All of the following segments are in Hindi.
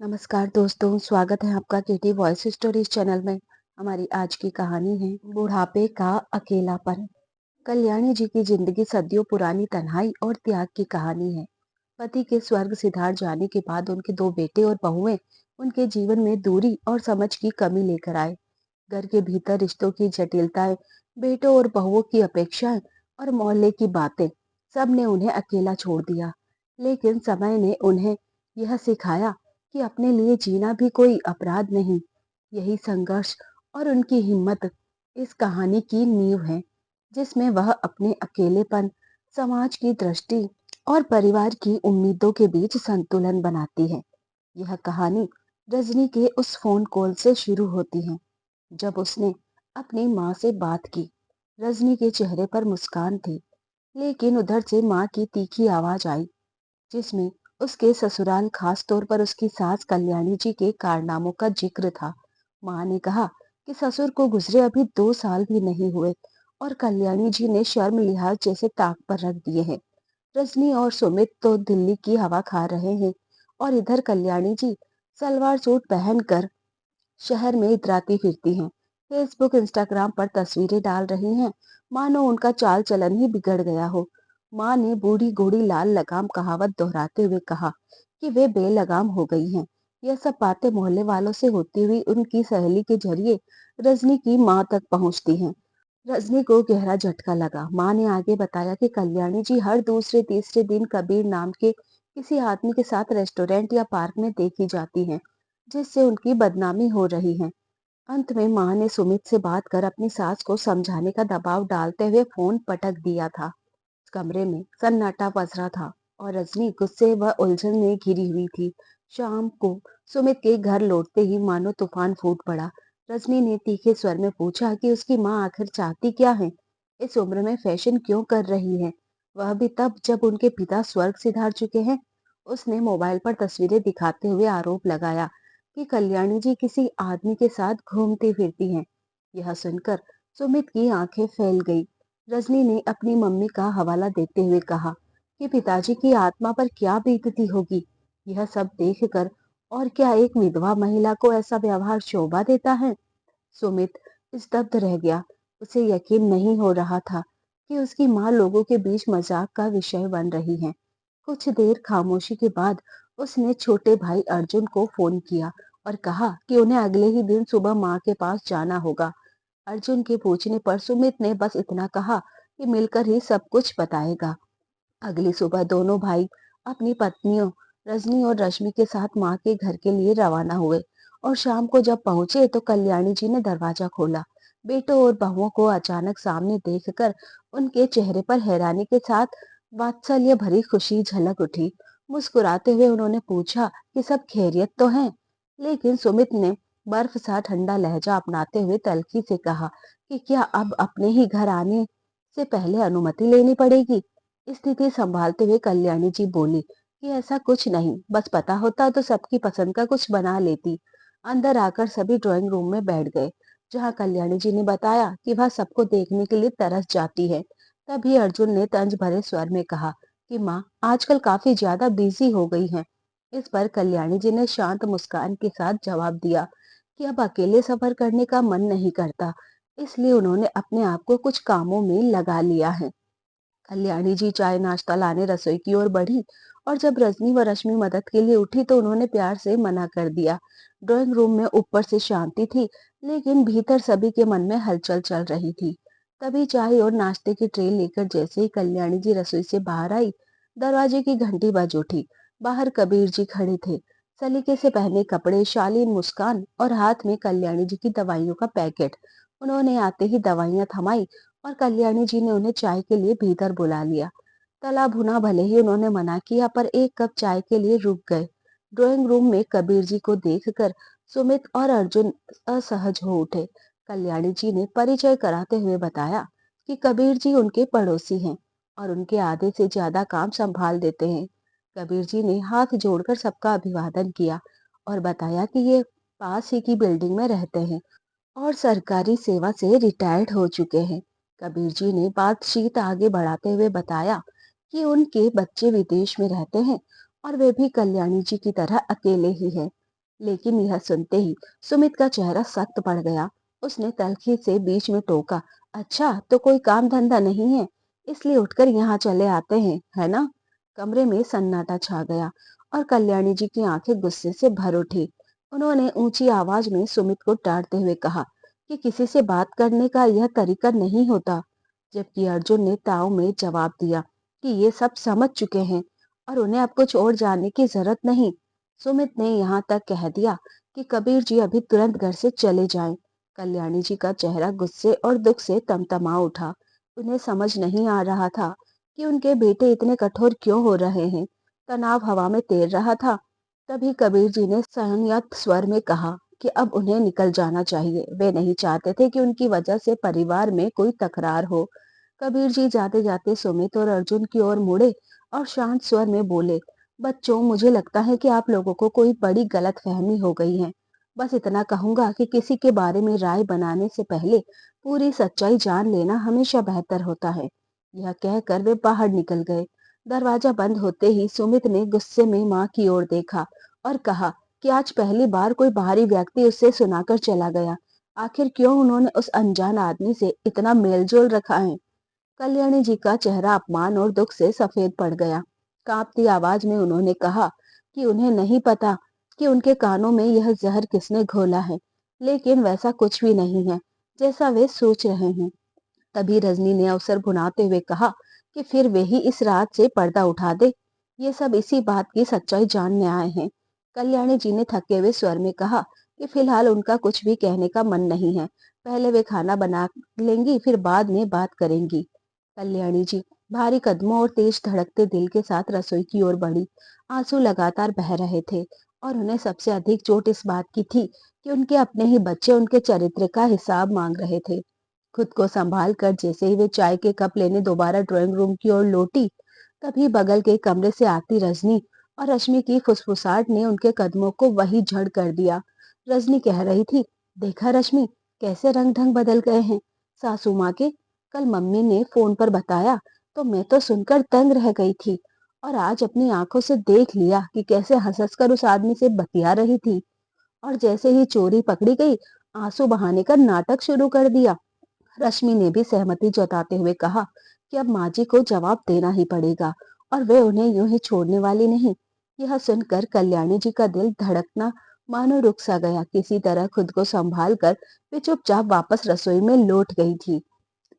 नमस्कार दोस्तों, स्वागत है आपका केटी वॉइस स्टोरीज चैनल में। हमारी आज की कहानी है बुढ़ापे का अकेलापन। कल्याणी जी की जिंदगी सदियों पुरानी तन्हाई और त्याग की कहानी है। पति के स्वर्ग सिधार जाने के बाद उनके दो बेटे और बहुएं उनके जीवन में दूरी और समझ की कमी लेकर आए। घर के भीतर रिश्तों की जटिलताएं, बेटों और बहुओं की अपेक्षाएं और मोहल्ले की बातें, सब ने उन्हें अकेला छोड़ दिया। लेकिन समय ने उन्हें यह सिखाया कि अपने लिए जीना भी कोई अपराध नहीं। यही संघर्ष और उनकी हिम्मत इस कहानी की नींव है, जिसमें वह अपने अकेलेपन, समाज की दृष्टि और परिवार की उम्मीदों के बीच संतुलन बनाती है। यह कहानी रजनी के उस फोन कॉल से शुरू होती है जब उसने अपनी माँ से बात की। रजनी के चेहरे पर मुस्कान थी, लेकिन उधर से माँ की तीखी आवाज आई, जिसमें उसके ससुराल, खास तौर पर उसकी सास कल्याणी जी के कारनामों का जिक्र था। माँ ने कहा कि ससुर को गुजरे अभी 2 साल भी नहीं हुए और कल्याणी जी ने शर्म लिहाज जैसे ताक पर रख दिए हैं। रजनी और सुमित तो दिल्ली की हवा खा रहे हैं और इधर कल्याणी जी सलवार सूट पहनकर शहर में इतराती फिरती हैं। फेसबुक, इंस्टाग्राम पर तस्वीरें डाल रही हैं, मानो उनका चाल चलन ही बिगड़ गया हो। माँ ने बूढ़ी घोड़ी लाल लगाम कहावत दोहराते हुए कहा कि वे बेलगाम हो गई हैं। यह सब बातें मोहल्ले वालों से होती हुई उनकी सहेली के जरिए रजनी की माँ तक पहुंचती हैं। रजनी को गहरा झटका लगा। माँ ने आगे बताया कि कल्याणी जी हर दूसरे तीसरे दिन कबीर नाम के किसी आदमी के साथ रेस्टोरेंट या पार्क में देखी जाती हैं, जिससे उनकी बदनामी हो रही है। अंत में माँ ने सुमित से बात कर अपनी सास को समझाने का दबाव डालते हुए फोन पटक दिया था। कमरे में सन्नाटा पसरा था और रजनी गुस्से व उलझन में घिरी हुई थी। शाम को सुमित के घर लौटते ही मानो तूफान फूट पड़ा। रजनी ने तीखे स्वर में पूछा कि उसकी माँ आखिर चाहती क्या है, इस उम्र में फैशन क्यों कर रही है, वह भी तब जब उनके पिता स्वर्ग सिधार चुके हैं। उसने मोबाइल पर तस्वीरें दिखाते हुए आरोप लगाया कि कल्याणी जी किसी आदमी के साथ घूमती फिरती हैं। यह सुनकर सुमित की आंखें फैल गई। रजनी ने अपनी मम्मी का हवाला देते हुए कहा कि पिताजी की आत्मा पर क्या बीतती होगी यह सब देखकर, और क्या एक विधवा महिला को ऐसा व्यवहार शोभा देता है। सुमित स्तब्ध रह गया। उसे यकीन नहीं हो रहा था कि उसकी माँ लोगों के बीच मजाक का विषय बन रही है। कुछ देर खामोशी के बाद उसने छोटे भाई अर्जुन को फोन किया और कहा कि उन्हें अगले ही दिन सुबह माँ के पास जाना होगा। अर्जुन के पूछने पर सुमित ने बस इतना कहा कि मिलकर ही सब कुछ बताएगा। अगली सुबह दोनों भाई अपनी पत्नियों रजनी और रश्मि के साथ माँ के घर के लिए रवाना हुए और शाम को जब पहुंचे तो कल्याणी जी ने दरवाजा खोला। बेटों और बहुओं को अचानक सामने देखकर उनके चेहरे पर हैरानी के साथ वात्सल्य भरी खुशी झलक उठी। मुस्कुराते हुए उन्होंने पूछा कि सब खैरियत तो हैं। लेकिन सुमित ने बर्फ सा ठंडा लहजा अपनाते हुए तल्खी से कहा कि क्या अब अपने ही घर आने से पहले अनुमति लेनी पड़ेगी। स्थिति संभालते हुए कल्याणी जी बोली कि ऐसा कुछ नहीं, बस पता होता तो सबकी पसंद का कुछ बना लेती। अंदर आकर सभी ड्राइंग रूम में बैठ गए, जहां कल्याणी जी ने बताया कि वह सबको देखने के लिए तरस जाती है। तभी अर्जुन ने तंज भरे स्वर में कहा कि माँ आजकल काफी ज्यादा बिजी हो गई हैं। इस पर कल्याणी जी ने शांत मुस्कान के साथ जवाब दिया कि अब अकेले सफर करने का मन नहीं करता, इसलिए उन्होंने अपने आप को कुछ कामों में लगा लिया है। कल्याणी जी चाय नाश्ता लाने रसोई की ओर बढ़ी और जब रजनी व रश्मि मदद के लिए उठी तो उन्होंने प्यार से मना कर दिया। ड्राइंग रूम में ऊपर से शांति थी, लेकिन भीतर सभी के मन में हलचल चल रही थी। तभी चाय और नाश्ते की ट्रे लेकर जैसे ही कल्याणी जी रसोई से बाहर आई, दरवाजे की घंटी बज उठी। बाहर कबीर जी खड़े थे, सलीके से पहने कपड़े, शालीन मुस्कान और हाथ में कल्याणी जी की दवाइयों का पैकेट। उन्होंने आते ही दवाइयां थमाई और कल्याणी जी ने उन्हें चाय के लिए भीतर बुला लिया। तला भुना भले ही उन्होंने मना किया, पर एक कप चाय के लिए रुक गए। ड्राइंग रूम में कबीर जी को देखकर सुमित और अर्जुन असहज हो उठे। कल्याणी जी ने परिचय कराते हुए बताया कि कबीर जी उनके पड़ोसी हैं और उनके आधे से ज्यादा काम संभाल देते हैं। कबीर जी ने हाथ जोड़कर सबका अभिवादन किया और बताया कि ये पास ही की बिल्डिंग में रहते हैं और सरकारी सेवा से रिटायर्ड हो चुके हैं। कबीर जी ने बातचीत आगे बढ़ाते हुए बताया कि उनके बच्चे विदेश में रहते हैं और वे भी कल्याणी जी की तरह अकेले ही हैं। लेकिन यह सुनते ही सुमित का चेहरा सख्त पड़ गया। उसने तल्खी से बीच में टोका, अच्छा तो कोई काम धंधा नहीं है, इसलिए उठकर यहाँ चले आते हैं, है ना? कमरे में सन्नाटा छा गया और कल्याणी जी की आंखें गुस्से से भर उठी। उन्होंने ऊंची आवाज में सुमित को डांटते हुए कहा कि किसी से बात करने का यह तरीका नहीं होता, जबकि अर्जुन ने ताव में जवाब दिया कि ये सब समझ चुके हैं और उन्हें अब कुछ और जानने की जरूरत नहीं। सुमित ने यहाँ तक कह दिया कि कबीर जी अभी तुरंत घर से चले जाएं। कल्याणी जी का चेहरा गुस्से और दुख से तमतमा उठा। उन्हें समझ नहीं आ रहा था कि उनके बेटे इतने कठोर क्यों हो रहे हैं। तनाव हवा में तैर रहा था। तभी कबीर जी ने संयत स्वर में कहा कि अब उन्हें निकल जाना चाहिए। वे नहीं चाहते थे कि उनकी वजह से परिवार में कोई तकरार हो। कबीर जी जाते जाते सुमित और अर्जुन की ओर मुड़े और शांत स्वर में बोले, बच्चों, मुझे लगता है कि आप लोगों को कोई बड़ी गलतफहमी हो गई है। बस इतना कहूंगा कि किसी के बारे में राय बनाने से पहले पूरी सच्चाई जान लेना हमेशा बेहतर होता है। यह कहकर वे बाहर निकल गए। दरवाजा बंद होते ही सुमित ने गुस्से में माँ की ओर देखा और कहा कि आज पहली बार कोई बाहरी व्यक्ति उससे सुनाकर चला गया। आखिर क्यों उन्होंने उस अनजान आदमी से इतना मेलजोल रखा है? कल्याणी जी का चेहरा अपमान और दुख से सफेद पड़ गया। कांपती आवाज में उन्होंने कहा कि उन्हें नहीं पता कि उनके कानों में यह जहर किसने घोला है, लेकिन वैसा कुछ भी नहीं है जैसा वे सोच रहे हैं। तभी रजनी ने अवसर भुनाते हुए कहा कि फिर वे ही इस रात से पर्दा उठा दे। ये सब इसी बात की सच्चाई जानने आए हैं। कल्याणी जी ने थके हुए स्वर में कहा कि फिलहाल उनका कुछ भी कहने का मन नहीं है। पहले वे खाना बना लेंगी, फिर बाद में बात करेंगी। कल्याणी जी भारी कदमों और तेज धड़कते दिल के साथ रसोई की ओर बढ़ी। आंसू लगातार बह रहे थे और उन्हें सबसे अधिक चोट इस बात की थी कि उनके अपने ही बच्चे उनके चरित्र का हिसाब मांग रहे थे। खुद को संभाल कर जैसे ही वे चाय के कप लेने दोबारा ड्राइंग रूम की ओर लौटी, तभी बगल के कमरे से आती रजनी और रश्मि की फुसफुसाहट ने उनके कदमों को वही झड़ कर दिया। रजनी कह रही थी, देखा रश्मि, कैसे रंग ढंग बदल गए हैं सासू माँ के। कल मम्मी ने फोन पर बताया तो मैं तो सुनकर दंग रह गई थी, और आज अपनी आंखों से देख लिया कि कैसे हंस हंस कर उस आदमी से बतिया रही थी, और जैसे ही चोरी पकड़ी गई आंसू बहाने का नाटक शुरू कर दिया। रश्मि ने भी सहमति जताते हुए कहा कि अब माँ जी को जवाब देना ही पड़ेगा और वे उन्हें यूं ही छोड़ने वाली नहीं। यह सुनकर कल्याणी जी का दिल धड़कना मानो रुक सा गया। किसी तरह खुद को संभाल कर वे चुपचाप वापस रसोई में लौट गई थी।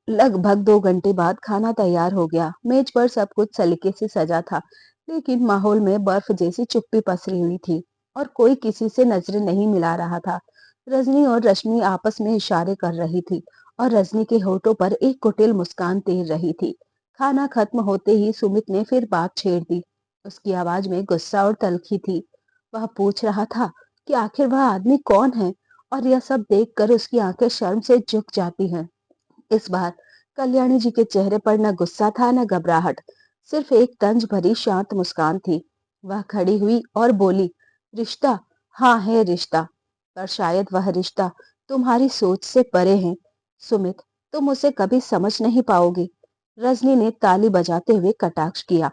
लगभग 2 घंटे बाद खाना तैयार हो गया। मेज पर सब कुछ सलीके से सजा था, लेकिन माहौल में बर्फ जैसी चुप्पी पसरी हुई थी और कोई किसी से नजरें नहीं मिला रहा था। रजनी और रश्मि आपस में इशारे कर रही थी और रजनी के होठों पर एक कुटिल मुस्कान तैर रही थी। खाना खत्म होते ही सुमित ने फिर बात छेड़ दी। उसकी आवाज में गुस्सा और तल्खी थी। वह पूछ रहा था कि आखिर वह आदमी कौन है, और यह सब देखकर उसकी आंखें शर्म से झुक जाती हैं। इस बार कल्याणी जी के चेहरे पर न गुस्सा था न घबराहट, सिर्फ एक तंज भरी शांत मुस्कान थी। वह खड़ी हुई और बोली, रिश्ता, हाँ है रिश्ता, पर शायद वह रिश्ता तुम्हारी सोच से परे है। सुमित, तुम उसे कभी समझ नहीं पाओगे। रजनी ने ताली बजाते हुए कटाक्ष किया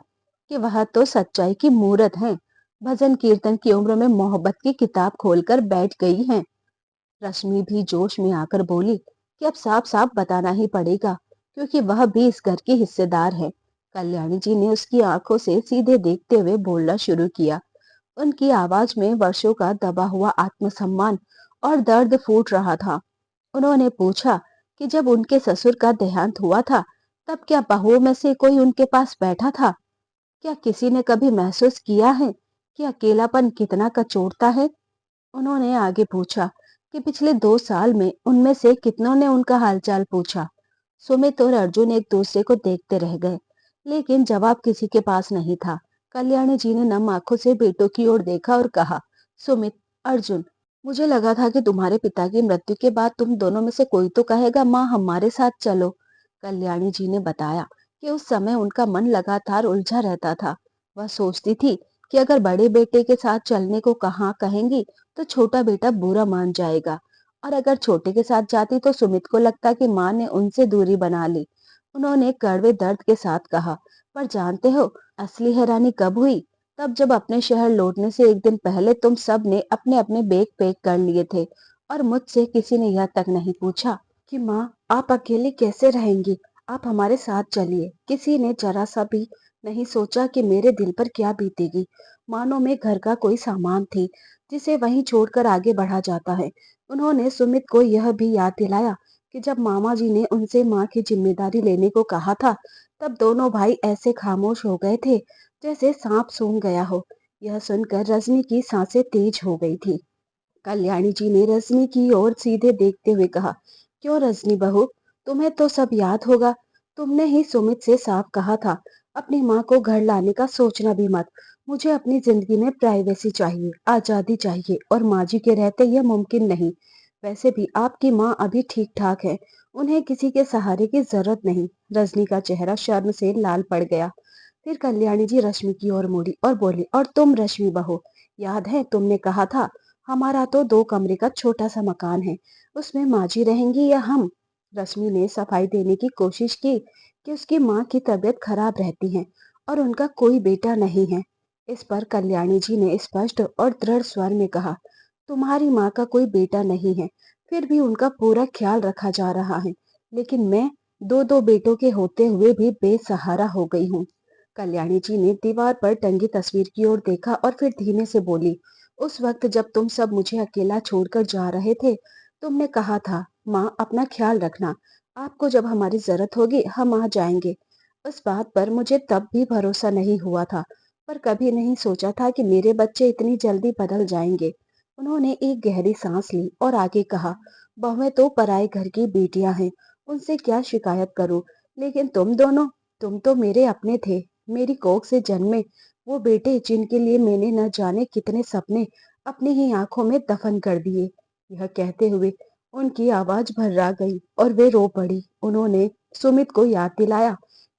कि वह तो सच्चाई की मूरत है, भजन कीर्तन की उम्र में मोहब्बत की किताब खोलकर बैठ गई हैं। रश्मि भी जोश में आकर बोली कि अब साफ साफ बताना ही पड़ेगा, क्योंकि वह भी इस घर की हिस्सेदार है। कल्याणी जी ने उसकी आंखों से सीधे देखते हुए बोलना शुरू किया। उनकी आवाज में वर्षों का दबा हुआ आत्मसम्मान और दर्द फूट रहा था। उन्होंने पूछा कि जब उनके ससुर का देहांत हुआ था, तब क्या बहुओं में से कोई उनके पास बैठा था? क्या किसी ने कभी महसूस किया है कि अकेलापन कितना कचोटता है? उन्होंने आगे पूछा कि पिछले 2 साल में उनमें से कितनों ने उनका हालचाल पूछा। सुमित और अर्जुन एक दूसरे को देखते रह गए, लेकिन जवाब किसी के पास नहीं था। कल्याणी जी ने नम आंखों से बेटों की ओर देखा और कहा, सुमित, अर्जुन, मुझे लगा था कि तुम्हारे पिता की मृत्यु के बाद तुम दोनों में से कोई तो कहेगा, माँ हमारे साथ चलो। कल्याणी जी ने बताया कि उस समय उनका मन लगातार उलझा रहता था। वह सोचती थी कि अगर बड़े बेटे के साथ चलने को कहाँ कहेंगी तो छोटा बेटा बुरा मान जाएगा, और अगर छोटे के साथ जाती तो सुमित को लगता कि माँ ने उनसे दूरी बना ली। उन्होंने कड़वे दर्द के साथ कहा, पर जानते हो असली हैरानी कब हुई? तब जब अपने शहर लौटने से एक दिन पहले तुम सब ने अपने अपने बैग पैक कर लिए थे और मुझसे किसी ने यह तक नहीं पूछा कि माँ आप अकेले कैसे रहेंगी, आप हमारे साथ चलिए। किसी ने जरा सा भी नहीं सोचा कि मेरे दिल पर क्या बीतेगी। मानो मैं घर का कोई सामान थी जिसे वहीं छोड़कर आगे बढ़ा जाता है। उन्होंने सुमित को यह भी याद दिलाया कि जब मामा जी ने उनसे माँ की जिम्मेदारी लेने को कहा था, तब दोनों भाई ऐसे खामोश हो गए थे जैसे सांप सूंघ गया हो। यह सुनकर रजनी की सांसें तेज हो गई थी। कल्याणी जी ने रजनी की ओर सीधे देखते हुए कहा, क्यों रजनी बहू, तुम्हें तो सब याद होगा। तुमने ही सुमित से साफ कहा था, अपनी माँ को घर लाने का सोचना भी मत। मुझे अपनी जिंदगी में प्राइवेसी चाहिए, आजादी चाहिए, और माँ जी के रहते यह मुमकिन नहीं। वैसे भी आपकी माँ अभी ठीक ठाक है, उन्हें किसी के सहारे की जरूरत नहीं। रजनी का चेहरा शर्म से लाल पड़ गया। फिर कल्याणी जी रश्मि की ओर मुड़ी और बोली, और तुम रश्मि बहू, याद है तुमने कहा था हमारा तो 2 कमरे का छोटा सा मकान है, उसमें माँ जी रहेंगी या हम। रश्मि ने सफाई देने की कोशिश की कि उसकी माँ की तबीयत खराब रहती है और उनका कोई बेटा नहीं है। इस पर कल्याणी जी ने स्पष्ट और दृढ़ स्वर में कहा, तुम्हारी माँ का कोई बेटा नहीं है, फिर भी उनका पूरा ख्याल रखा जा रहा है, लेकिन मैं दो दो बेटों के होते हुए भी बेसहारा हो गई हूँ। कल्याणी जी ने दीवार पर टंगी तस्वीर की ओर देखा और फिर धीमे से बोली, उस वक्त जब तुम सब मुझे अकेला छोड़कर जा रहे थे, तुमने कहा था, माँ अपना ख्याल रखना, आपको जब हमारी जरूरत होगी हम आ जाएंगे। उस बात पर मुझे तब भी भरोसा नहीं हुआ था, पर कभी नहीं सोचा था कि मेरे बच्चे इतनी जल्दी बदल जाएंगे। उन्होंने एक गहरी सांस ली और आगे कहा, बहुएं तो पराए घर की बेटियां हैं, उनसे क्या शिकायत करूं, लेकिन तुम दोनों, तुम तो मेरे अपने थे, मेरी कोख से जन्मे वो बेटे जिनके लिए मैंने न जाने कितने सपने अपनी ही आंखों में दफन कर दिए। यह कहते हुए उनकी आवाज भर्रा गई और वे रो पड़ी। उन्होंने सुमित को याद दिलाया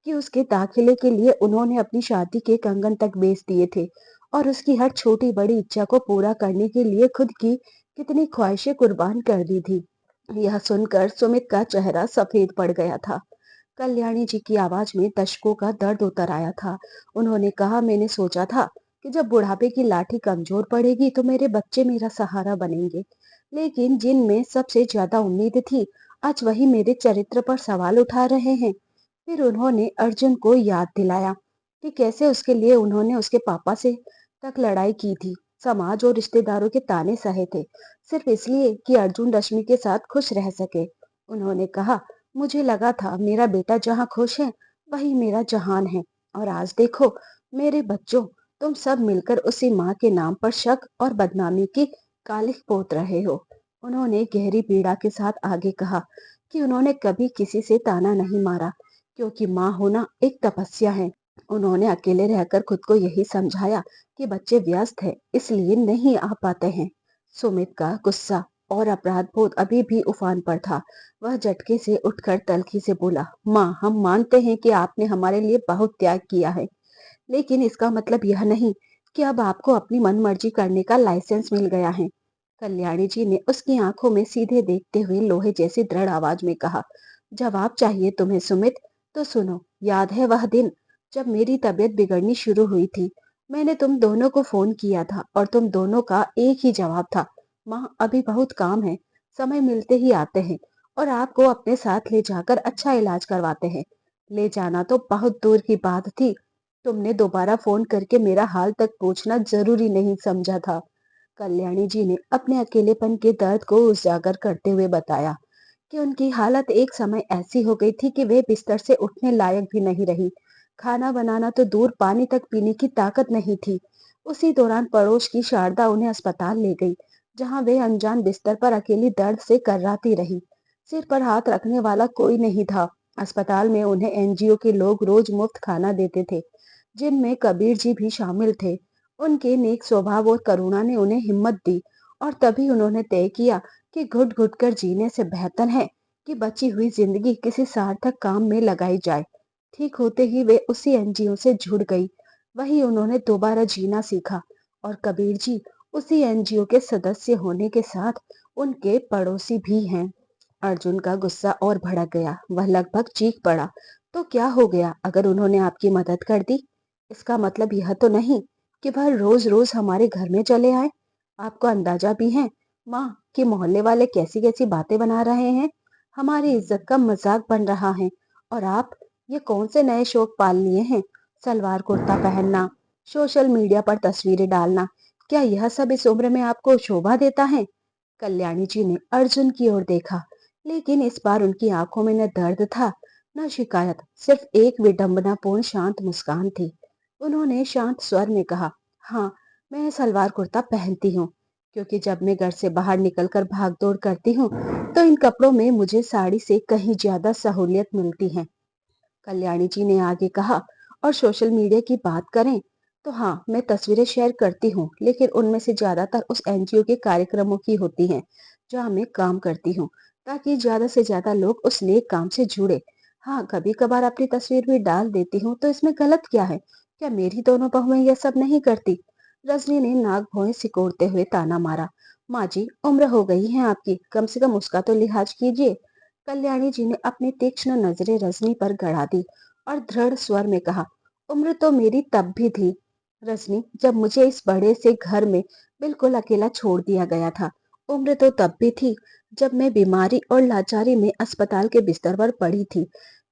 कि उसके दाखिले के लिए उन्होंने अपनी शादी के कंगन तक बेच दिए थे और उसकी हर छोटी बड़ी इच्छा को पूरा करने के लिए खुद की कितनी ख्वाहिशें कुर्बान कर दी थी। यह सुनकर सुमित का चेहरा सफेद पड़ गया था। कल्याणी जी की आवाज में दशकों का दर्द उतर आया था। उन्होंने कहा, मैंने सोचा था कि जब बुढ़ापे की लाठी कमजोर पड़ेगी तो मेरे बच्चे मेरा सहारा बनेंगे, लेकिन जिनमें सबसे ज्यादा उम्मीद थी, आज वही मेरे चरित्र पर सवाल उठा रहे हैं। फिर उन्होंने अर्जुन को याद दिलाया कि कैसे उसके लिए उन्होंने उसके पापा से तक लड़ाई की थी, समाज और रिश्तेदारों के ताने सहे थे, सिर्फ इसलिए कि अर्जुन रश्मि के साथ खुश रह सके। उन्होंने कहा, मुझे लगा था मेरा बेटा जहाँ खुश है वही मेरा जहान है, और आज देखो मेरे बच्चों, तुम सब मिलकर उसी माँ के नाम पर शक और बदनामी की कालिख पोत रहे हो। उन्होंने गहरी पीड़ा के साथ आगे कहा कि उन्होंने कभी किसी से ताना नहीं मारा, क्योंकि माँ होना एक तपस्या है। उन्होंने अकेले रहकर खुद को यही समझाया कि बच्चे व्यस्त हैं, इसलिए नहीं आ पाते हैं। सुमित का गुस्सा और अपराध बोध अभी भी उफान पर था। वह झटके से उठकर तल्खी से बोला, माँ हम मानते हैं कि आपने हमारे लिए बहुत त्याग किया है, लेकिन इसका मतलब यह नहीं कि अब आपको अपनी मनमर्जी करने का लाइसेंस मिल गया है। कल्याणी जी ने उसकी आंखों में सीधे देखते हुए लोहे जैसी दृढ़ आवाज में कहा, जवाब चाहिए तुम्हें सुमित, तो सुनो। याद है वह दिन जब मेरी तबीयत बिगड़नी शुरू हुई थी, मैंने तुम दोनों को फोन किया था और तुम दोनों का एक ही जवाब था, माँ अभी बहुत काम है, समय मिलते ही आते हैं और आपको अपने साथ ले जाकर अच्छा इलाज करवाते हैं। ले जाना तो बहुत दूर की बात थी, तुमने दोबारा फोन करके मेरा हाल तक पूछना जरूरी नहीं समझा था। कल्याणी जी ने अपने अकेलेपन के दर्द को उजागर करते हुए बताया कि उनकी हालत एक समय ऐसी हो गई थी कि वे बिस्तर से उठने लायक भी नहीं रही। खाना बनाना तो दूर, पानी तक पीने की ताकत नहीं थी। उसी दौरान पड़ोस की शारदा उन्हें अस्पताल ले गई, जहां वे अनजान बिस्तर पर अकेली दर्द से कर्राती रही। सिर पर हाथ रखने वाला कोई नहीं था। अस्पताल में उन्हें एनजीओ के लोग रोज मुफ्त खाना देते थे, जिनमें कबीर जी भी शामिल थे। उनके नेक स्वभाव और करुणा ने उन्हें हिम्मत दी और तभी उन्होंने तय किया कि घुट घुट कर जीने से बेहतर है कि बची हुई जिंदगी किसी सार्थक काम में लगाई जाए। ठीक होते ही वे उसी एनजीओ से जुड़ गई। वही उन्होंने दोबारा जीना सीखा और कबीर जी उसी एनजीओ के सदस्य होने के साथ उनके पड़ोसी भी हैं। अर्जुन का गुस्सा और भड़क गया। वह लगभग चीख पड़ा, तो क्या हो गया अगर उन्होंने आपकी मदद कर दी? इसका मतलब यह तो नहीं कि वह रोज रोज हमारे घर में चले आए? आपको अंदाजा भी है माँ कि मोहल्ले वाले कैसी कैसी बातें बना रहे हैं, हमारी इज्जत का मजाक बन रहा है। और आप ये कौन से नए शौक पाल लिए हैं? सलवार कुर्ता पहनना, सोशल मीडिया पर तस्वीरें डालना, क्या यह सब इस उम्र में आपको शोभा देता है? कल्याणी जी ने अर्जुन की ओर देखा, लेकिन इस बार उनकी आंखों में न दर्द था न शिकायत, सिर्फ एक विडंबनापूर्ण शांत मुस्कान थी। उन्होंने शांत स्वर में कहा, हाँ, मैं सलवार कुर्ता पहनती हूँ, क्योंकि जब मैं घर से बाहर निकलकर भाग दौड़ करती हूँ तो इन कपड़ों में मुझे साड़ी से कहीं ज्यादा सहूलियत मिलती है। कल्याणी जी ने आगे कहा, और सोशल मीडिया की बात करें तो हाँ, मैं तस्वीरें शेयर करती हूँ, लेकिन उनमें से ज्यादातर उस एनजीओ के कार्यक्रमों की होती हैं जहाँ मैं काम करती हूँ, ताकि ज्यादा से ज्यादा लोग उस नेक काम से जुड़े। हाँ, कभी कभार अपनी तस्वीर भी डाल देती हूँ, तो इसमें गलत क्या है? क्या मेरी दोनों बहुएं यह सब नहीं करती? रजनी ने नाक भौं सिकोड़ते हुए ताना मारा। माँ जी, उम्र हो गई है आपकी, कम से कम उसका तो लिहाज कीजिए। कल्याणी जी ने अपनी तीक्ष्ण नजरें रजनी पर गड़ा दी और दृढ़ स्वर में कहा, उम्र तो मेरी तब भी थी रजनी, जब मुझे इस बड़े से घर में बिल्कुल अकेला छोड़ दिया गया था। उम्र तो तब भी थी जब मैं बीमारी और लाचारी में अस्पताल के बिस्तर पर पड़ी थी,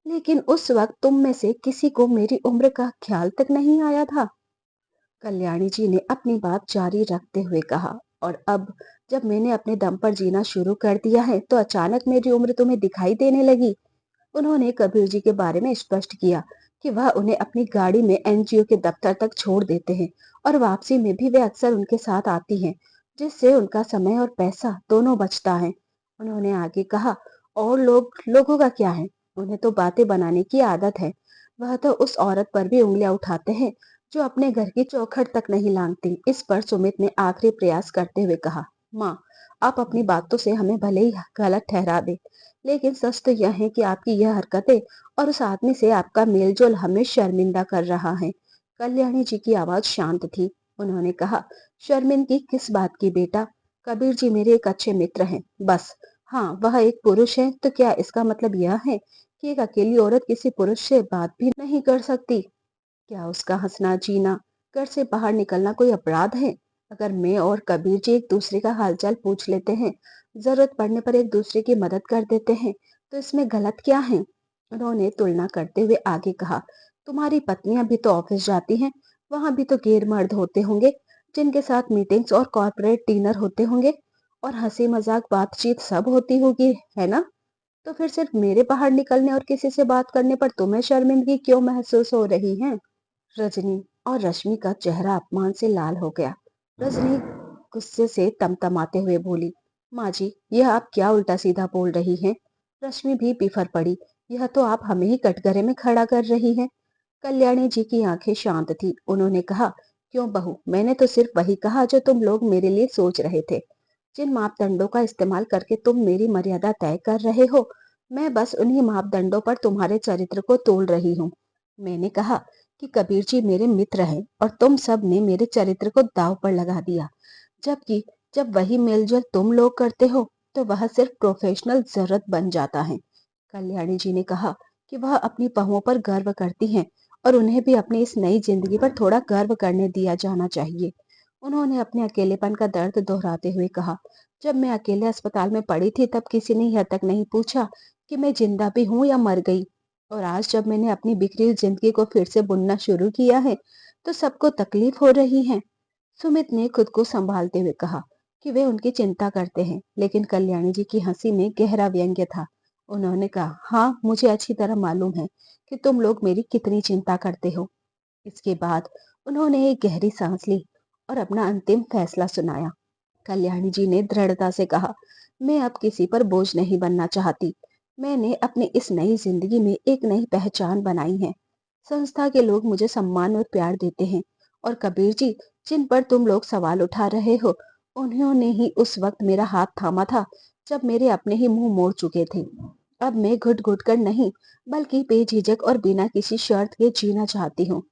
लेकिन उस वक्त तुम में से किसी को मेरी उम्र का ख्याल तक नहीं आया था। कल्याणी जी ने अपनी बात जारी रखते हुए कहा, और अब जब मैंने अपने दम पर जीना शुरू कर दिया है तो अचानक मेरी उम्र तुम्हें दिखाई देने लगी। उन्होंने कबीर जी के बारे में स्पष्ट किया कि वह उन्हें अपनी गाड़ी में एनजीओ के दफ्तर तक छोड़ देते हैं, और वापसी में भी वे अक्सर उनके साथ आती हैं, जिससे उनका समय और पैसा दोनों बचता है। उन्होंने आगे कहा, और लोगों का क्या है? उन्हें तो बातें बनाने की आदत है। वह तो उस औरत पर भी उंगलियां उठाते हैं जो अपने घर की चौखट तक नहीं लांघती। इस पर सुमित ने आखिरी प्रयास करते हुए कहा, माँ, आप अपनी बातों से हमें भले ही गलत ठहरा दे, लेकिन सच तो यह है कि आपकी यह हरकतें और उस आदमी से आपका मेलजोल हमें शर्मिंदा कर रहा है। कल्याणी जी की आवाज शांत थी। उन्होंने कहा, शर्मिंदगी किस बात की बेटा? कबीर जी मेरे एक अच्छे मित्र हैं, बस। हाँ, वह एक पुरुष है, तो क्या इसका मतलब यह है कि एक अकेली औरत किसी पुरुष से बात भी नहीं कर सकती? क्या उसका हंसना, जीना, घर से बाहर निकलना कोई अपराध है? अगर मैं और कबीर जी एक दूसरे का हालचाल पूछ लेते हैं, जरूरत पड़ने पर एक दूसरे की मदद कर देते हैं, तो इसमें गलत क्या है? उन्होंने तुलना करते हुए आगे कहा, तुम्हारी पत्नियां भी तो ऑफिस जाती हैं, वहां भी तो गैर मर्द होते होंगे जिनके साथ मीटिंग्स और कॉर्पोरेट डिनर होते होंगे, और हंसी मजाक बातचीत सब होती होगी, है ना? तो फिर सिर्फ मेरे बाहर निकलने और किसी से बात करने पर तुम्हें शर्मिंदगी क्यों महसूस हो रही है? रजनी और रश्मि का चेहरा अपमान से लाल हो गया। रजनी गुस्से से तमतमाते हुए बोली, माँ जी, यह आप क्या उल्टा सीधा बोल रही हैं? रश्मि भी बिफर पड़ी, यह तो आप हमें ही कटघरे में खड़ा कर रही हैं। कल्याणी जी की आंखें शांत थी। उन्होंने कहा, क्यों बहू, मैंने तो सिर्फ वही कहा जो तुम लोग मेरे लिए सोच रहे थे। जिन मापदंडों का इस्तेमाल करके तुम मेरी मर्यादा तय कर रहे हो, मैं बस उन्हीं मापदंडों पर तुम्हारे चरित्र को तोल रही हूँ। मैंने कहा कि कबीर जी मेरे मित्र हैं, और तुम सब ने मेरे चरित्र को दांव पर लगा दिया, जबकि जब वही मेलजोल तुम लोग करते हो तो वह सिर्फ प्रोफेशनल जरूरत बन जाता है। कल्याणी जी ने कहा कि वह अपनी बहुओं पर गर्व करती हैं, और उन्हें भी अपनी इस नई जिंदगी पर थोड़ा गर्व करने दिया जाना चाहिए। उन्होंने अपने अकेलेपन का दर्द दोहराते हुए कहा, जब मैं अकेले अस्पताल में पड़ी थी तब किसी ने यह तक नहीं पूछा कि मैं जिंदा भी हूं या मर गई, और आज जब मैंने अपनी बिखरी हुई जिंदगी को फिर से बुनना शुरू किया है तो सबको तकलीफ हो रही है। सुमित ने खुद को संभालते हुए कहा कि वे उनकी चिंता करते हैं, लेकिन कल्याणी जी की हंसी में गहरा व्यंग्य था। उन्होंने कहा, हाँ, मुझे अच्छी तरह मालूम है कि तुम लोग मेरी कितनी चिंता करते हो। इसके बाद उन्होंने एक गहरी सांस ली और अपना अंतिम फैसला सुनाया। कल्याणी जी ने दृढ़ता से कहा, मैं अब किसी पर बोझ नहीं बनना चाहती। मैंने अपनी इस नई जिंदगी में एक नई पहचान बनाई है। संस्था के लोग मुझे सम्मान और प्यार देते हैं, और कबीर जी, जिन पर तुम लोग सवाल उठा रहे हो, उन्होंने ही उस वक्त मेरा हाथ थामा था जब मेरे अपने ही मुंह मोड़ चुके थे। अब मैं घुट घुट कर नहीं, बल्कि बेझिझक और बिना किसी शर्त के जीना चाहती हूँ।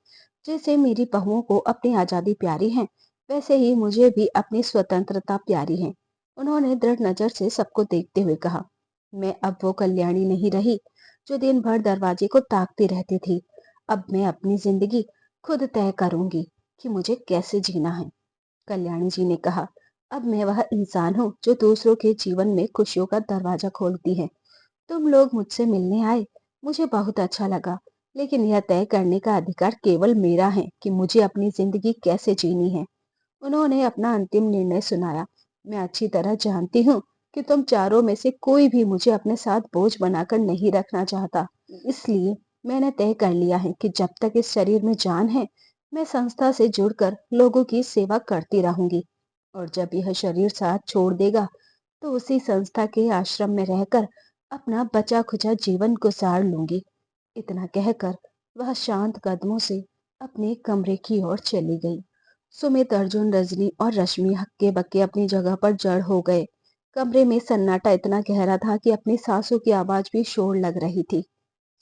जैसे मेरी बहुओं को अपनी आजादी प्यारी है, वैसे ही मुझे भी अपनी स्वतंत्रता प्यारी है। उन्होंने दृढ़ नजर से सबको देखते हुए कहा, मैं अब वो कल्याणी नहीं रही जो दिन भर दरवाजे को ताकती रहती थी। अब मैं अपनी जिंदगी खुद तय करूंगी। कि मुझे कैसे जीना है। कल्याणी जी ने कहा, अब मैं वह इंसान हूँ जो दूसरों के जीवन में खुशियों का दरवाजा खोलती है। तुम लोग मुझसे मिलने आए, मुझे बहुत अच्छा लगा, लेकिन यह तय करने का अधिकार केवल मेरा है कि मुझे अपनी जिंदगी कैसे जीनी है। उन्होंने अपना अंतिम निर्णय सुनाया। मैं अच्छी तरह जानती हूँ कि तुम चारों में से कोई भी मुझे अपने साथ बोझ बनाकर नहीं रखना चाहता। इसलिए मैंने तय कर लिया है कि जब तक इस शरीर में जान है, मैं संस्था से जुड़कर लोगों की सेवा करती रहूंगी। और जब यह शरीर साथ छोड़ देगा, तो उसी संस्था के आश्रम में रहकर अपना बचा खुचा जीवन गुजार लूंगी। इतना कहकर वह शांत कदमों से अपने कमरे की ओर चली गई। सुमित, अर्जुन, रजनी और रश्मि हक्के बक्के अपनी जगह पर जड़ हो गए। कमरे में सन्नाटा इतना गहरा था कि अपनी सांसों की आवाज भी शोर लग रही थी।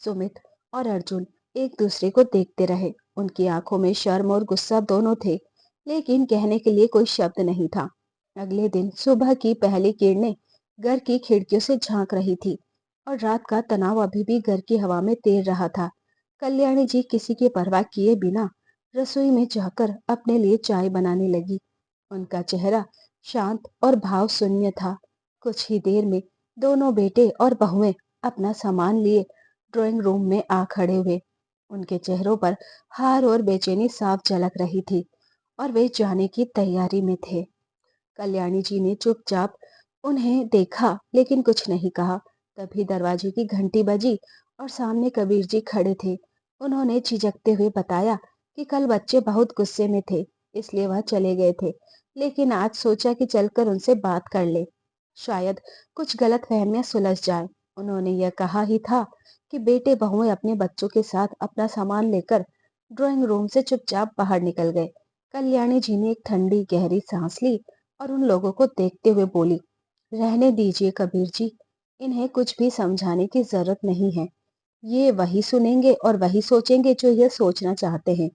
सुमित और अर्जुन एक दूसरे को देखते रहे। उनकी आंखों में शर्म और गुस्सा दोनों थे, लेकिन कहने के लिए कोई शब्द नहीं था। अगले दिन सुबह की पहली किरणें घर की खिड़कियों से झांक रही थी और रात का तनाव अभी भी घर की हवा में तैर रहा था। कल्याणी जी किसी की परवाह किए बिना रसोई में जाकर अपने लिए चाय बनाने लगी। उनका चेहरा शांत और भाव शून्य था। कुछ ही देर में दोनों बेटे और बहुएं अपना सामान लिए ड्राइंग रूम में आ खड़े हुए। उनके चेहरों पर हार और बेचैनी साफ झलक रही थी और वे जाने की तैयारी में थे। कल्याणी जी ने चुपचाप उन्हें देखा, लेकिन कुछ नहीं कहा। तभी दरवाजे की घंटी बजी और सामने कबीर जी खड़े थे। उन्होंने झिझकते हुए बताया कि कल बच्चे बहुत गुस्से में थे, इसलिए वह चले गए थे, लेकिन आज सोचा कि चलकर उनसे बात कर ले, शायद कुछ गलतफहमियां सुलझ जाए। उन्होंने यह कहा ही था कि बेटे बहुएं अपने बच्चों के साथ अपना सामान लेकर ड्राइंग रूम से चुपचाप बाहर निकल गए। कल्याणी जी ने एक ठंडी गहरी सांस ली और उन लोगों को देखते हुए बोली, रहने दीजिए कबीर जी, इन्हें कुछ भी समझाने की जरूरत नहीं है। ये वही सुनेंगे और वही सोचेंगे जो ये सोचना चाहते हैं।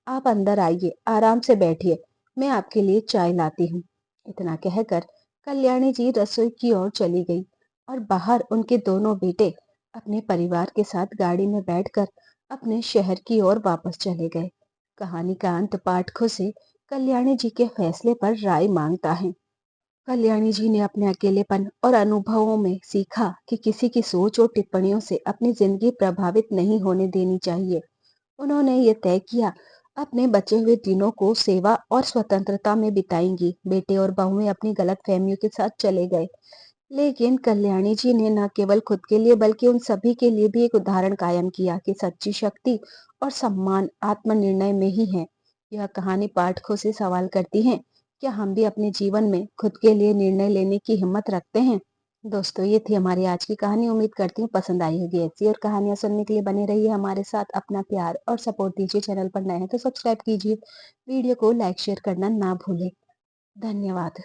आप अंदर आइए, आराम से बैठिए, मैं आपके लिए चाय लाती हूँ। इतना कहकर कल्याणी जी रसोई की ओर चली गई और बाहर उनके दोनों बेटे अपने परिवार के साथ गाड़ी में बैठकर अपने शहर की ओर वापस चले गए। कहानी का अंत पाठकों से कल्याणी जी के फैसले पर राय मांगता है। कल्याणी जी ने अपने अकेलेपन और अनुभवों में सीखा कि किसी की सोच और टिप्पणियों से अपनी जिंदगी प्रभावित नहीं होने देनी चाहिए। उन्होंने ये तय किया, अपने बचे हुए दिनों को सेवा और स्वतंत्रता में बिताएंगी। बेटे और बहुएं अपनी गलत फहमियों के साथ चले गए, लेकिन कल्याणी जी ने न केवल खुद के लिए बल्कि उन सभी के लिए भी एक उदाहरण कायम किया कि सच्ची शक्ति और सम्मान आत्मनिर्णय में ही है। यह कहानी पाठकों से सवाल करती है, क्या हम भी अपने जीवन में खुद के लिए निर्णय लेने की हिम्मत रखते हैं? दोस्तों, ये थी हमारी आज की कहानी। उम्मीद करती हूँ पसंद आई होगी। ऐसी और कहानियां सुनने के लिए बने रहिए हमारे साथ। अपना प्यार और सपोर्ट दीजिए। चैनल पर नए हैं तो सब्सक्राइब कीजिए। वीडियो को लाइक शेयर करना ना भूलें। धन्यवाद।